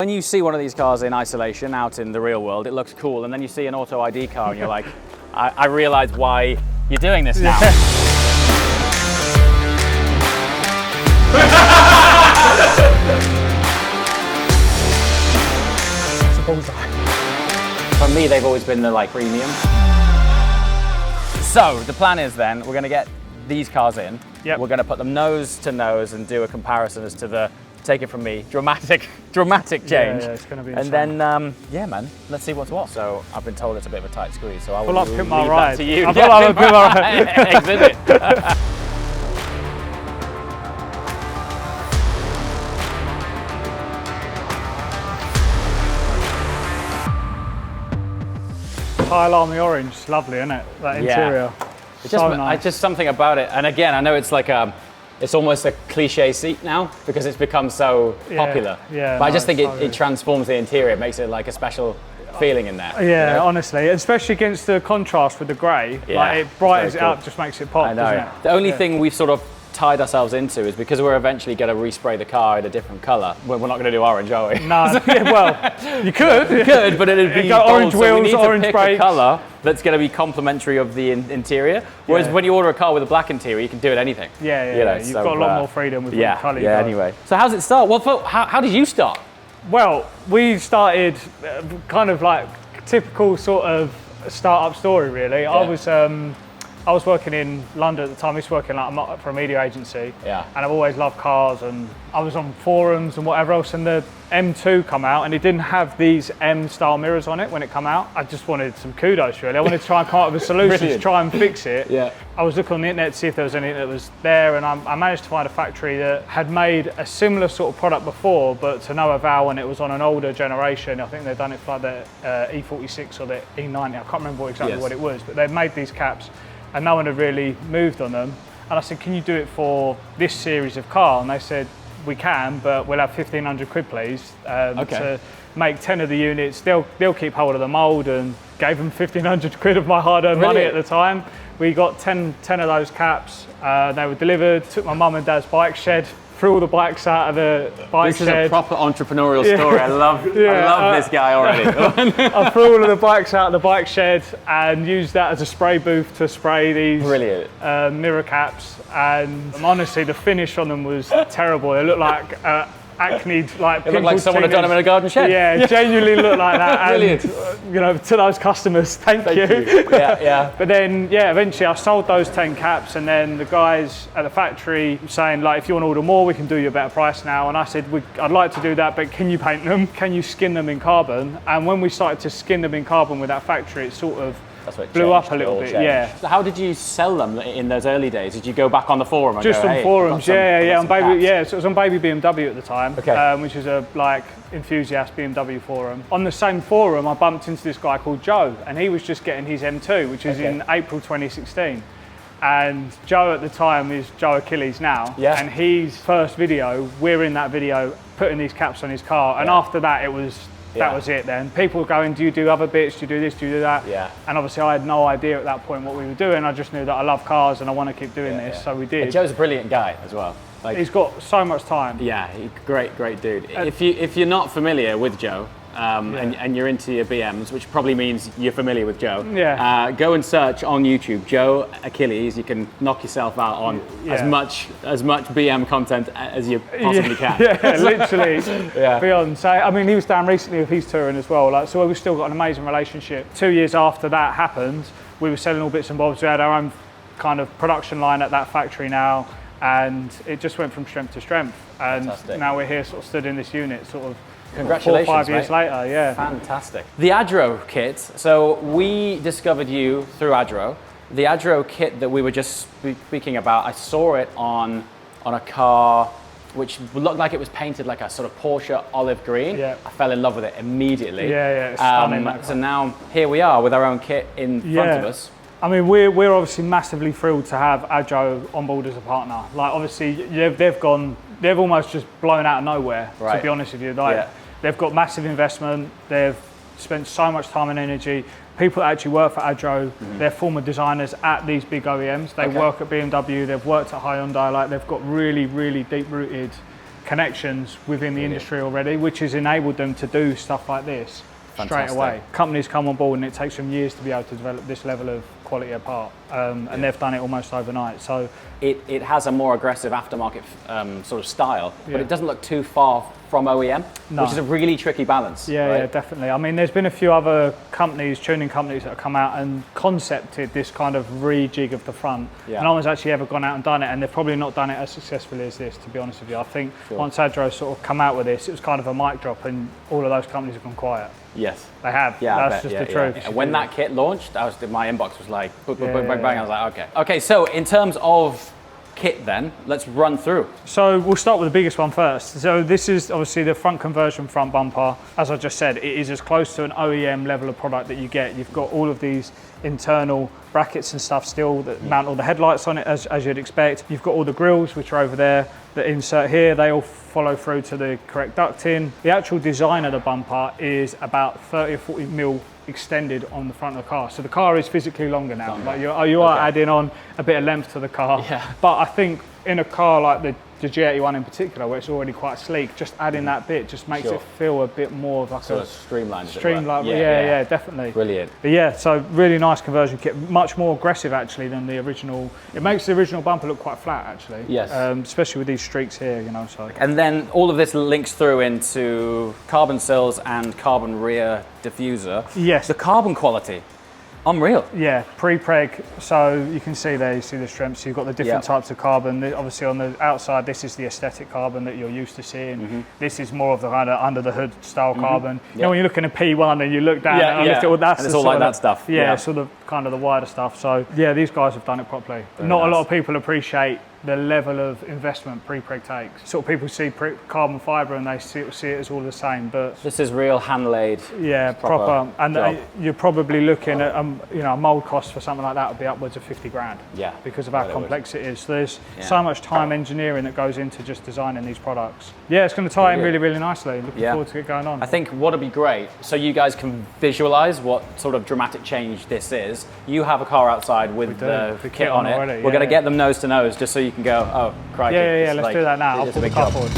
When you see one of these cars in isolation out in the real world, it looks cool, and then you see an AutoID car and you're like, I realise why you're doing this now. It's a bullseye. For me, they've always been the premium. So the plan is then, we're going to get these cars in, we're going to put them nose to nose and do a comparison as to the, take it from me, dramatic change. Yeah, it's going to be insane. And then, yeah, man, let's see what's what. So I've been told it's a bit of a tight squeeze, so I will leave that to you. I feel like Pimp My Ride. Exhibit. Tile army orange, it's lovely, isn't it? That interior. It's so nice. It's just something about it. And again, I know it's like it's almost a cliche seat now because it's become so popular. Yeah, but I just think it transforms the interior. It makes it like a special feeling in there. Yeah, you know? honestly, especially against the contrast with the grey. Like it brightens it up, just makes it pop. I know. Doesn't it? The only thing we've sort of tied ourselves into is because we're eventually going to respray the car in a different colour. We're not going to do orange, are we? No. Well, you could. You could, but it'd be got orange bold, wheels, so we need orange to pick brakes. a colour that's going to be complementary of the interior. Whereas when you order a car with a black interior, you can do it anything. Yeah. You've got a lot more freedom with what colour you go. Anyway. So how's it start? Well, how did you start? Well, we started kind of like typical sort of startup story, really. Yeah. I was working in London at the time. I used to work in for a media agency. Yeah. And I've always loved cars, and I was on forums and whatever else, and the M2 come out and it didn't have these M-style mirrors on it when it came out. I just wanted some kudos, really. I wanted to try and come up with a solution to try and fix it. Yeah. I was looking on the internet to see if there was anything that was there, and I managed to find a factory that had made a similar sort of product before, but to no avail, and it was on an older generation. I think they'd done it for the E46 or the E90. I can't remember exactly what it was, but they made these caps and no one had really moved on them. And I said, can you do it for this series of car? And they said, we can, but we'll have 1,500 quid, please, to make 10 of the units. They'll keep hold of the mould, and gave them 1,500 quid of my hard-earned money at the time. We got 10 of those caps. They were delivered, took my mum and dad's bike shed, threw all the bikes out of the bike shed. This is a proper entrepreneurial story. I love this guy already. I threw all of the bikes out of the bike shed and used that as a spray booth to spray these mirror caps. And honestly, the finish on them was terrible. They looked like acne, like it looked like someone had done them in a garden shed. Yeah, genuinely looked like that. Brilliant. And, you know, to those customers, thank you. Yeah. But then, eventually I sold those 10 caps, and then the guys at the factory saying, like, if you want to order more, we can do you a better price now. And I said, I'd like to do that, but can you paint them? Can you skin them in carbon? And when we started to skin them in carbon with that factory, it sort of blew up a little bit. Yeah. So how did you sell them in those early days? Did you go back on the forum? And just go, on forums, on baby, so it was on Baby BMW at the time, which is a enthusiast BMW forum. On the same forum, I bumped into this guy called Joe, and he was just getting his M2, which is in April 2016. And Joe at the time is Joe Achilles now, and his first video, we're in that video putting these caps on his car, and after that it was. That was it then. People were going, do you do other bits? Do you do this? Do you do that? Yeah. And obviously I had no idea at that point what we were doing. I just knew that I love cars and I want to keep doing this, so we did. And Joe's a brilliant guy as well. He's got so much time. Yeah, great dude. If you're not familiar with Joe, and you're into your BMs, which probably means you're familiar with Joe. Go and search on YouTube, Joe Achilles. You can knock yourself out on as much BM content as you possibly can. Literally. Beyond. So, I mean, he was down recently with his touring as well. So we've still got an amazing relationship. 2 years after that happened, we were selling all bits and bobs. We had our own kind of production line at that factory now, and it just went from strength to strength. And now we're here, sort of stood in this unit, sort of. Congratulations, 4 or 5 years later, Fantastic. The Adro kit, so we discovered you through Adro. The Adro kit that we were just speaking about, I saw it on a car which looked like it was painted like a sort of Porsche olive green. I fell in love with it immediately. It's stunning. So now here we are with our own kit in front of us. I mean, we're obviously massively thrilled to have Adro on board as a partner. Like, obviously, they've almost just blown out of nowhere, to be honest with you. They've got massive investment, they've spent so much time and energy. People that actually work for Adro, they're former designers at these big OEMs. They work at BMW, they've worked at Hyundai, they've got really, really deep-rooted connections within the industry already, which has enabled them to do stuff like this straight away. Companies come on board and it takes them years to be able to develop this level of quality of part, and they've done it almost overnight. So it has a more aggressive aftermarket sort of style, but it doesn't look too far from OEM, which is a really tricky balance. Yeah, definitely. I mean, there's been a few other companies, tuning companies, that have come out and concepted this kind of rejig of the front. And no one's actually ever gone out and done it, and they've probably not done it as successfully as this, to be honest with you. I think once Adro sort of come out with this, it was kind of a mic drop, and all of those companies have gone quiet. Yes. They have. Yeah, that's just the truth. And when that kit launched, my inbox was like, bang, bang, bang, bang. I was like, okay. Okay, so in terms of kit then, let's run through. So we'll start with the biggest one first. So this is obviously the front conversion front bumper. As I just said, it is as close to an OEM level of product that you get. You've got all of these internal brackets and stuff still that mount all the headlights on it as you'd expect. You've got all the grills which are over there that insert here. They all follow through to the correct ducting. The actual design of the bumper is about 30 or 40 mil extended on the front of the car. So the car is physically longer now. Like you are adding on a bit of length to the car. But I think in a car like the G81 in particular, where it's already quite sleek, just adding that bit just makes it feel a bit more of like sort of streamlined. Yeah, definitely. Brilliant. But yeah, so really nice conversion kit, much more aggressive actually than the original. It makes the original bumper look quite flat actually. Yes. Especially with these streaks here, you know. So. And then all of this links through into carbon sills and carbon rear diffuser. Yes. The carbon quality. Unreal. Yeah, pre-preg, so you can see there, you see the strengths, you've got the different types of carbon. Obviously on the outside, this is the aesthetic carbon that you're used to seeing. This is more of the kind of under the hood style carbon. You know, when you look in a P1 and you look down and lift it, well, that's it's all like that stuff. Yeah, sort of kind of the wider stuff. So yeah, these guys have done it properly. Not a lot of people appreciate the level of investment pre-preg takes. Sort of people see carbon fibre and they see it as all the same, but this is real hand laid. Yeah, proper. And you're probably looking at a mould cost for something like that would be upwards of 50 grand. Yeah. Because of how complex it is. So there's so much time engineering that goes into just designing these products. Yeah, it's going to tie in really, really nicely. Looking forward to it going on. I think what would be great, so you guys can visualise what sort of dramatic change this is. You have a car outside with the kit on it. Already. We're going to get them nose to nose just so you can go, oh, crikey. Yeah, let's do that now. I'll put the car forward.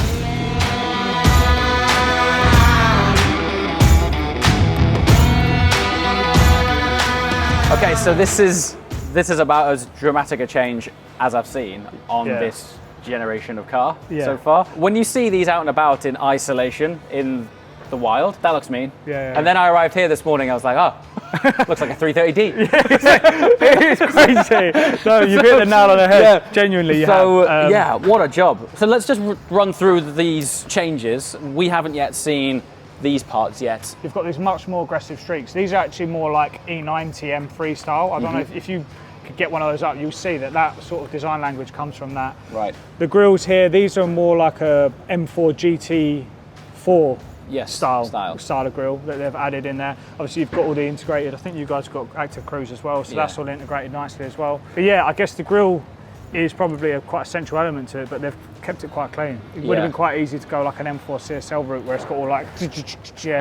Okay, so this is about as dramatic a change as I've seen on this generation of car so far. When you see these out and about in isolation in the wild, that looks mean. And then I arrived here this morning, I was like, oh, looks like a 330D. It's crazy. No, you've hit the nail on the head. Genuinely, you have. Yeah, what a job. So let's just run through these changes. We haven't yet seen these parts yet. You've got these much more aggressive streaks. These are actually more like E90 M3 style. I don't know if you could get one of those up, you'll see that sort of design language comes from that. Right. The grills here, these are more like a M4 GT4 style of grill that they've added in there. Obviously you've got all the integrated, I think you guys got active cruise as well, so that's all integrated nicely as well. But yeah, I guess the grill is probably quite a central element to it, but they've kept it quite clean. It would have been quite easy to go like an M4 CSL route where it's got all like I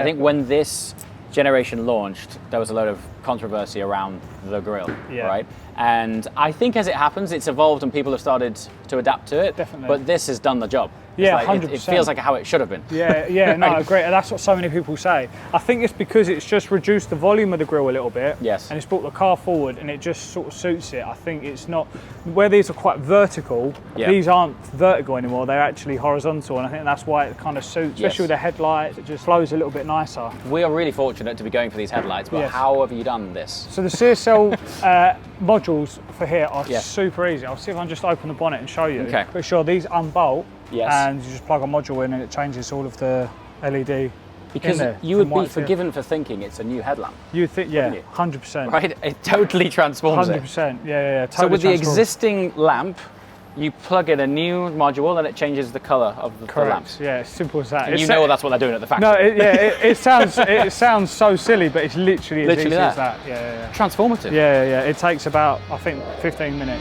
think when this generation launched, there was a lot of controversy around the grill, right? And I think as it happens, it's evolved and people have started to adapt to it. Definitely. But this has done the job. Yeah, 100%. It feels like how it should have been. Yeah, no, I agree. And that's what so many people say. I think it's because it's just reduced the volume of the grill a little bit. Yes. And it's brought the car forward and it just sort of suits it. I think it's not, where these are quite vertical, these aren't vertical anymore, they're actually horizontal. And I think that's why it kind of suits, especially with the headlights, it just flows a little bit nicer. We are really fortunate to be going for these headlights, but how have you done this? So the CSL modules for here are super easy. I'll see if I can just open the bonnet and show you. Okay. Pretty sure these unbolt. And you just plug a module in and it changes all of the LED. Because you would be forgiven for thinking it's a new headlamp. You think, 100%. Right, it totally transforms 100%, yeah. Totally so with the existing lamp, you plug in a new module and it changes the colour of the lamp. Yeah, it's simple as that. And you know that's what they're doing at the factory. No, it sounds so silly, but it's literally as easy as that. Yeah. Transformative. Yeah. It takes about, I think, 15 minutes.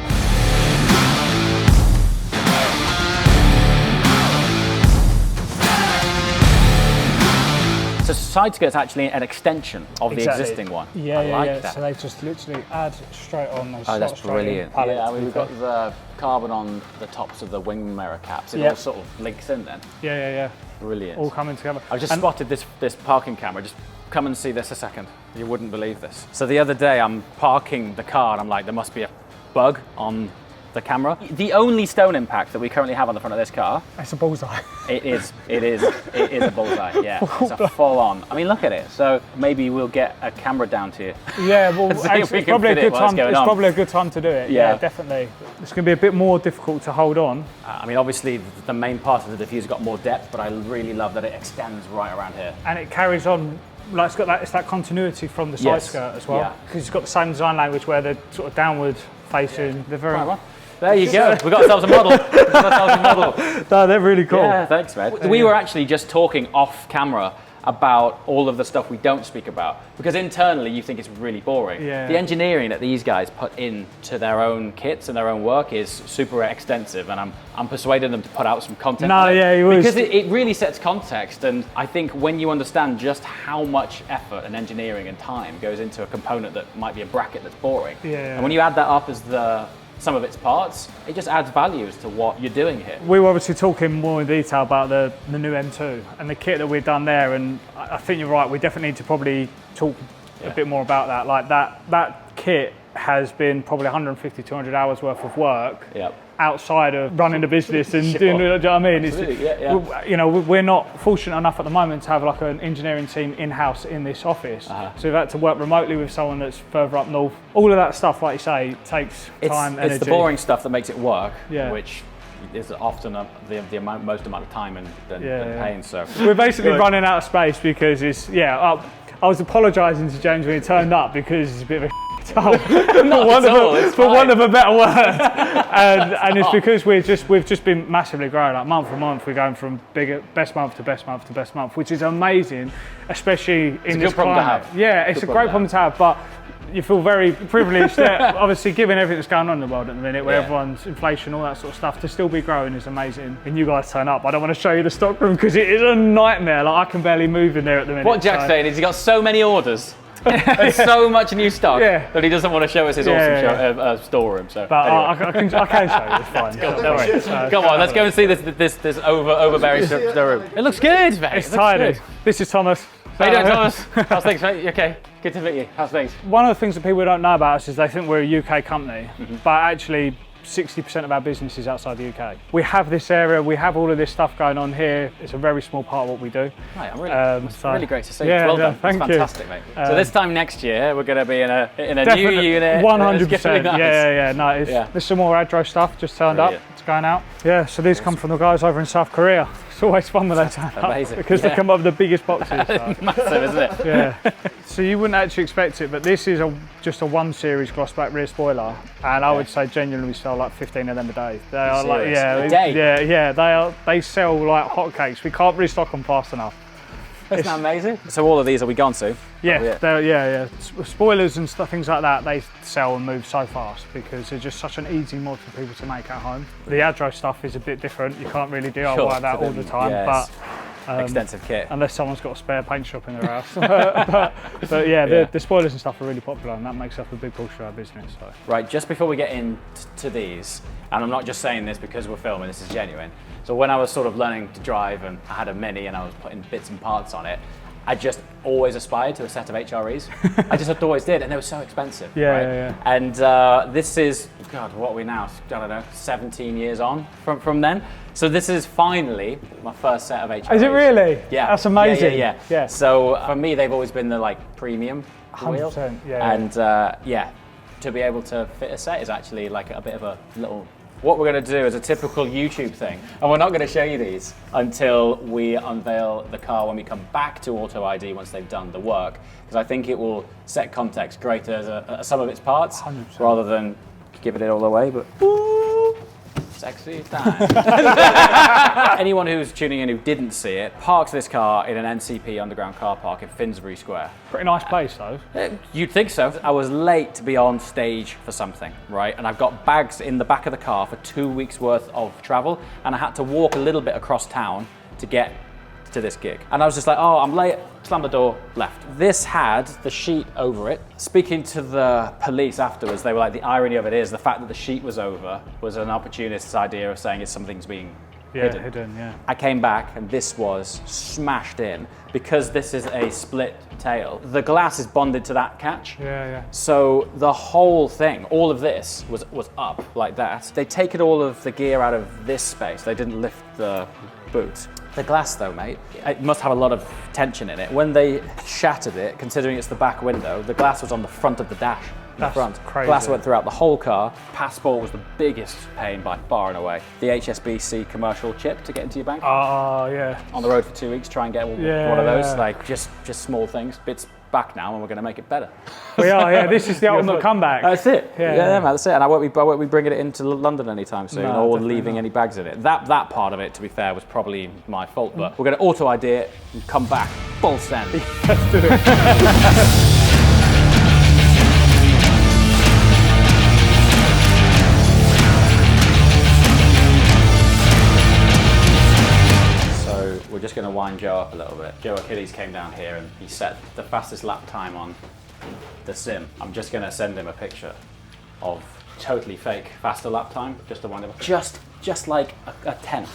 So side skirt's actually an extension of the existing one. Yeah, I like that. So they just literally add straight on. Oh, that's brilliant. Yeah, I mean, we've got the carbon on the tops of the wing mirror caps. It all sort of links in then. Yeah. Brilliant. All coming together. I've just spotted this parking camera. Just come and see this a second. You wouldn't believe this. So the other day I'm parking the car and I'm like, there must be a bug on the camera. The only stone impact that we currently have on the front of this car. It's a bullseye. It is a bullseye, yeah. It's a full on. I mean, look at it. So maybe we'll get a camera down to you. Yeah, well, it's probably a good time. It's probably a good time to do it. Yeah, definitely. It's going to be a bit more difficult to hold on. I mean, obviously the main part of the diffuser got more depth, but I really love that it extends right around here. And it carries on. Like it's that continuity from the side skirt as well. Because it's got the same design language where they're sort of downward facing. They're very. Right, there you go. We got ourselves a model. No, they're really cool. Yeah, thanks, man. We were actually just talking off camera about all of the stuff we don't speak about because internally you think it's really boring. Yeah. The engineering that these guys put into their own kits and their own work is super extensive, and I'm persuading them to put out some content. Because it really sets context, and I think when you understand just how much effort and engineering and time goes into a component that might be a bracket that's boring, and when you add that up as some of its parts, it just adds value as to what you're doing here. We were obviously talking more in detail about the new M2 and the kit that we've done there, and I think you're right, we definitely need to probably talk a bit more about that. Like that kit has been probably 150, 200 hours worth of work outside of running the business and doing, you know what I mean? You know, we're not fortunate enough at the moment to have like an engineering team in-house in this office. So we've had to work remotely with someone that's further up north. All of that stuff, like you say, takes time, energy. It's the boring stuff that makes it work, which is often the most amount of time than pain. So we're basically running out of space because it's, I was apologising to James when he turned up because it's a bit of a for want of a better word, and it's because we've just been massively growing. Like month for month, we're going from best month to best month to best month, which is amazing, especially in this climate. Yeah, it's a great problem to have, but you feel very privileged that obviously given everything that's going on in the world at the minute, where everyone's inflation, all that sort of stuff, to still be growing is amazing. And you guys turn up. I don't want to show you the stock room because it is a nightmare. Like I can barely move in there at the minute. What Jack's saying is he got so many orders. There's so much new stock that he doesn't want to show us his awesome storeroom. So, but anyway. I can show you. It's fine. Come on, let's go and see this overbearing storeroom. It looks good, mate. It's tidy. This is Thomas. How you doing, Thomas? How's things, mate? You okay? Good to meet you. How's things? One of the things that people don't know about us is they think we're a UK company, but actually 60% of our business is outside the UK. We have this area, we have all of this stuff going on here. It's a very small part of what we do. Right, I'm really, it's really great to see. Yeah, well done. Thank it's fantastic, mate. So this time next year, we're going to be in a new unit. 100%. Nice. No, there's some more Adro stuff just turned up. It's going out. Yeah, so these come from the guys over in South Korea. It's always fun when they turn up because they come up with the biggest boxes. So. Massive, isn't it? Yeah. So you wouldn't actually expect it, but this is just a 1 series gloss black rear spoiler, and I would say genuinely we sell like 15 of them a day. They are like a day? They sell like hotcakes. We can't restock them fast enough. Isn't that amazing? So all of these are we gone soon? Yeah, spoilers and stuff, things like that, they sell and move so fast because they're just such an easy mod for people to make at home. The Adro stuff is a bit different. You can't really DIY that all the time, but extensive kit. Unless someone's got a spare paint shop in their house. but the spoilers and stuff are really popular, and that makes up a big portion of our business. So. Right, just before we get into these, and I'm not just saying this because we're filming, this is genuine. So when I was sort of learning to drive and I had a Mini and I was putting bits and parts on it, I just always aspired to a set of HREs. I just always did, and they were so expensive. And this is, God, what are we now? I don't know, 17 years on from then. So this is finally my first set of HREs. Is it really? Yeah. That's amazing. Yeah. So for me, they've always been the like premium wheel. 100%. And to be able to fit a set is actually like a bit of a little. What we're going to do is a typical YouTube thing, and we're not going to show you these until we unveil the car when we come back to AutoID once they've done the work, because I think it will set context greater as a sum of its parts, 100%. rather than giving it all away, but sexy time. Anyone who's tuning in who didn't see it, parked this car in an NCP underground car park in Finsbury Square. Pretty nice place though. You'd think so. I was late to be on stage for something, right? And I've got bags in the back of the car for 2 weeks worth of travel, and I had to walk a little bit across town to get to this gig. And I was just like, oh, I'm late slammed the door, left. This had the sheet over it. Speaking to the police afterwards, they were like, the irony of it is the fact that the sheet was over was an opportunist's idea of saying it's something's being hidden. Yeah. I came back and this was smashed in. Because this is a split tail, the glass is bonded to that catch. Yeah. So the whole thing, all of this was up like that. They'd taken all of the gear out of this space. They didn't lift the boot. The glass though, mate, it must have a lot of tension in it. When they shattered it, considering it's the back window, the glass was on the front of the dash. That's front. crazy. Glass went throughout the whole car. Passport was the biggest pain by far and away. The HSBC commercial chip to get into your bank. Oh, yeah. On the road for 2 weeks, try and get one of those. Like just small things. It's back now, and we're going to make it better. We are. Yeah. This is the ultimate comeback. That's it. Yeah, man, that's it. And I won't be bringing it into London anytime soon, or leaving not. any bags in it. That part of it, to be fair, was probably my fault. But we're going to AutoID it and come back full send. Let's do it. We're just going to wind Joe up a little bit. Joe Achilles came down here and he set the fastest lap time on the sim. I'm just going to send him a picture of totally fake faster lap time, just to wind him up. Just like a tenth.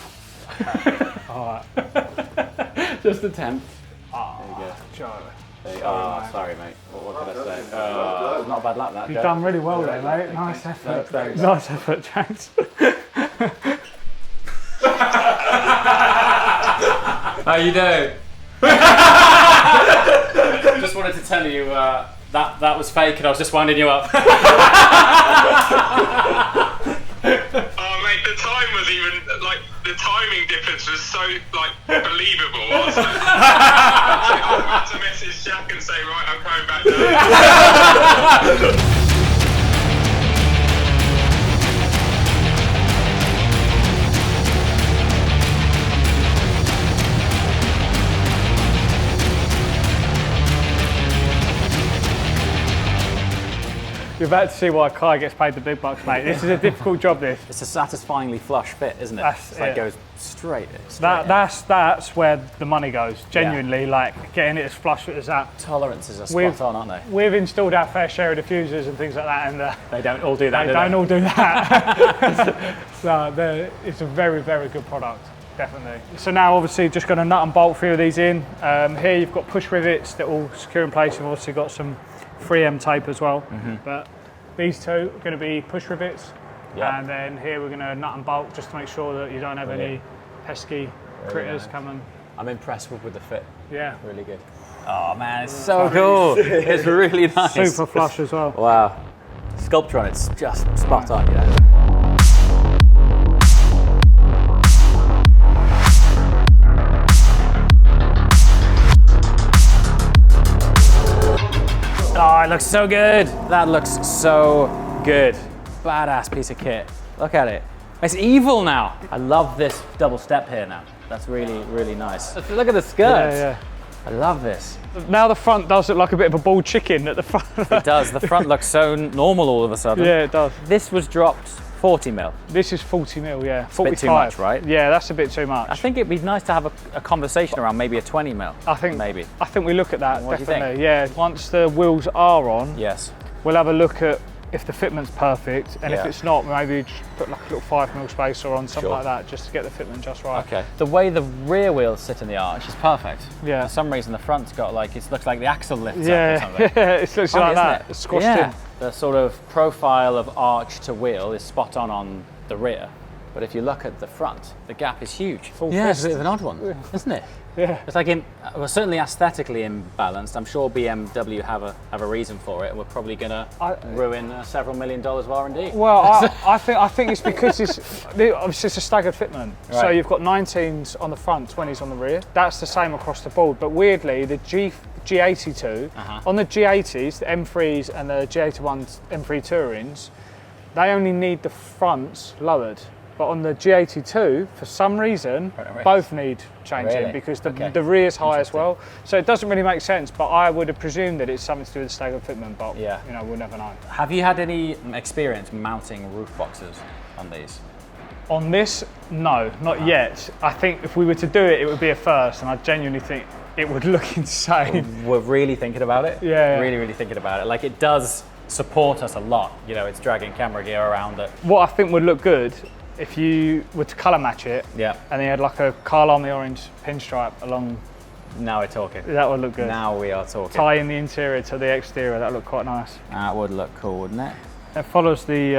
All right. Just a tenth. Oh, there you go. Joe. Oh, sorry, mate. What can I say? Not a bad lap, that. You've done really well there, mate. Nice effort. Nice effort, James. How you doing? Just wanted to tell you that was fake, and I was just winding you up. Oh mate, the time was even like the timing difference was so like believable. I was like, I had to message Jack and say, right, I'm coming back now. You're about to see why Kai gets paid the big bucks, mate. This is a difficult job, this. It's a satisfyingly flush fit, isn't it? It goes straight in. That's where the money goes. Genuinely, like getting it as flush as that. Tolerances are spot on, aren't they? We've installed our fair share of diffusers and things like that, and they don't all do that. They don't all do that. So it's a very, very good product. Definitely. So now obviously just going to nut and bolt a few of these in. Here you've got push rivets that will secure in place. You've obviously got some 3M tape as well, but these two are going to be push rivets, and then here we're going to nut and bolt just to make sure that you don't have any pesky critters coming. I'm impressed with the fit. Yeah, really good. Oh man, it's so cool. It's really nice. Super flush as well. Wow, sculpture on it's just spot on, you know. Oh, it looks so good. That looks so good. Badass piece of kit. Look at it. It's evil now. I love this double step here now. That's really, really nice. Look at the skirts. Yeah. I love this. Now the front does look like a bit of a bald chicken at the front. It does. The front looks so normal all of a sudden. Yeah, it does. This was dropped 40 mil. This is 40 mil, yeah. 45. A bit too much, right? Yeah, that's a bit too much. I think it'd be nice to have a conversation around maybe a 20 mil. I think we look at that, what definitely. Do you think? Yeah, once the wheels are on, yes, we'll have a look at if the fitment's perfect, and if it's not, maybe just put like a little 5 mil spacer on, something like that, just to get the fitment just right. Okay. The way the rear wheels sit in the arch is perfect. Yeah. For some reason, the front's got like, it looks like the axle lifts up or something. Yeah, it looks like that. It's squashed in. The sort of profile of arch to wheel is spot on the rear. But if you look at the front, the gap is huge. It's a bit of an odd one, isn't it? Yeah. It's like, well, certainly aesthetically imbalanced. I'm sure BMW have a reason for it, and we're probably going to ruin several $1 million of R&D. Well, I think it's because obviously it's a staggered fitment. Right. So you've got 19s on the front, 20s on the rear. That's the same across the board. But weirdly, the G82, on the G80s, the M3s and the G81 M3 Tourings, they only need the fronts lowered. But on the G82, for some reason, both need changing because the rear's high as well. So it doesn't really make sense, but I would have presumed that it's something to do with the staggered fitment, but you know, we'll never know. Have you had any experience mounting roof boxes on these? On this, no, not yet. I think if we were to do it, it would be a first, and I genuinely think it would look insane. We're really thinking about it. Yeah. Really, really thinking about it. Like, it does support us a lot. You know, it's dragging camera gear around it. What I think would look good if you were to colour match it, Yeah. and you had like a Carl Army orange pinstripe along. Now we're talking. That would look good. Now we are talking. Tie in the interior to the exterior, that would look quite nice. That would look cool, wouldn't it? It follows the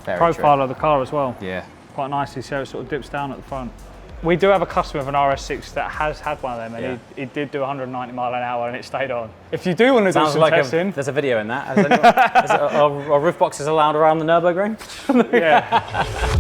Very profile true. of the car as well. Yeah. Quite nicely, so it sort of dips down at the front. We do have a customer of an RS6 that has had one of them, and he did do 190 mile an hour and it stayed on. If you do want to do some testing. There's a video in that. Are roof boxes allowed around the Nürburgring? Yeah.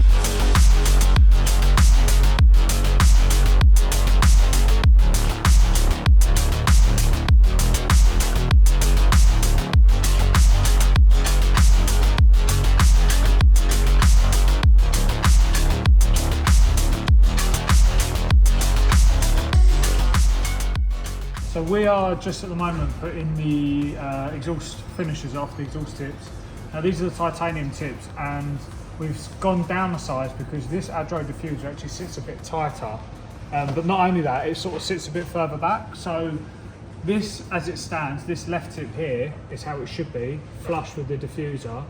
So we are just at the moment putting the exhaust finishes off, the exhaust tips. Now these are the titanium tips, and we've gone down the size because this Adro diffuser actually sits a bit tighter. But not only that, it sort of sits a bit further back. So this, as it stands, this left tip here is how it should be, flush with the diffuser.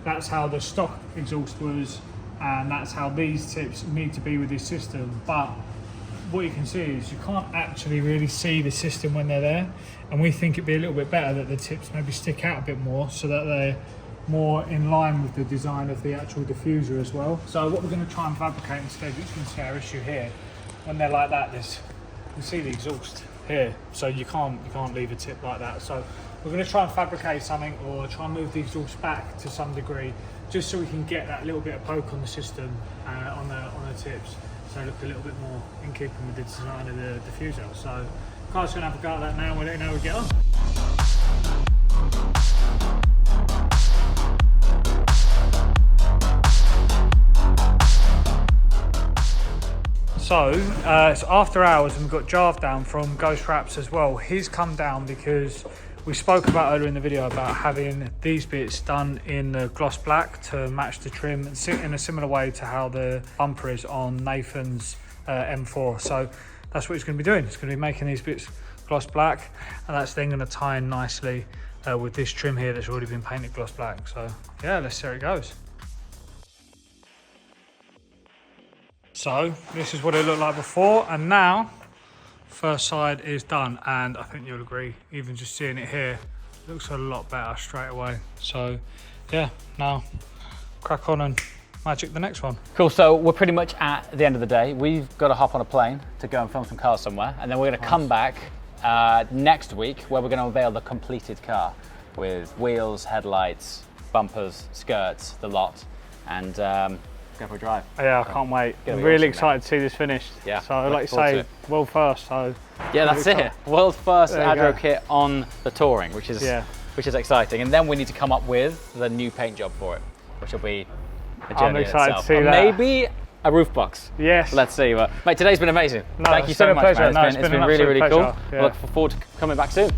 That's how the stock exhaust was, and that's how these tips need to be with this system. But what you can see is you can't actually really see the system when they're there, and we think it'd be a little bit better that the tips maybe stick out a bit more so that they're more in line with the design of the actual diffuser as well. So what we're going to try and fabricate instead, which you can see our issue here, when they're like that, you can see the exhaust here, so you can't leave a tip like that. So we're going to try and fabricate something, or try and move the exhaust back to some degree, just so we can get that little bit of poke on the system, on the tips. So look a little bit more in keeping with the design of the diffuser. So Carl's going to have a go at that now, and we'll let you know how we get on. So it's after hours, and we've got Jarv down from Ghost Wraps as well. He's come down because we spoke about earlier in the video about having these bits done in the gloss black to match the trim, and sit in a similar way to how the bumper is on Nathan's M4. So that's what he's going to be doing. He's going to be making these bits gloss black, and that's then going to tie in nicely with this trim here that's already been painted gloss black. So yeah, let's see how it goes. So this is what it looked like before, and now first side is done, and I think you'll agree, even just seeing it here, it looks a lot better straight away. So yeah, now crack on and magic the next one. Cool, so we're pretty much at the end of the day. We've got to hop on a plane to go and film some cars somewhere, and then we're going to come back next week where we're going to unveil the completed car with wheels, headlights, bumpers, skirts, the lot, and go for a drive. Yeah, I can't wait. I'm really excited to see this finished. Yeah, so like you say, world first. So yeah, that's it. World first Adro kit on the Touring, which is exciting. And then we need to come up with the new paint job for it, which will be a journey. I'm excited itself. to see that. Maybe a roof box. Yes. Let's see. But mate, today's been amazing. No, Thank you so much, pleasure. man. It's been really, really cool. Yeah. I look forward to coming back soon.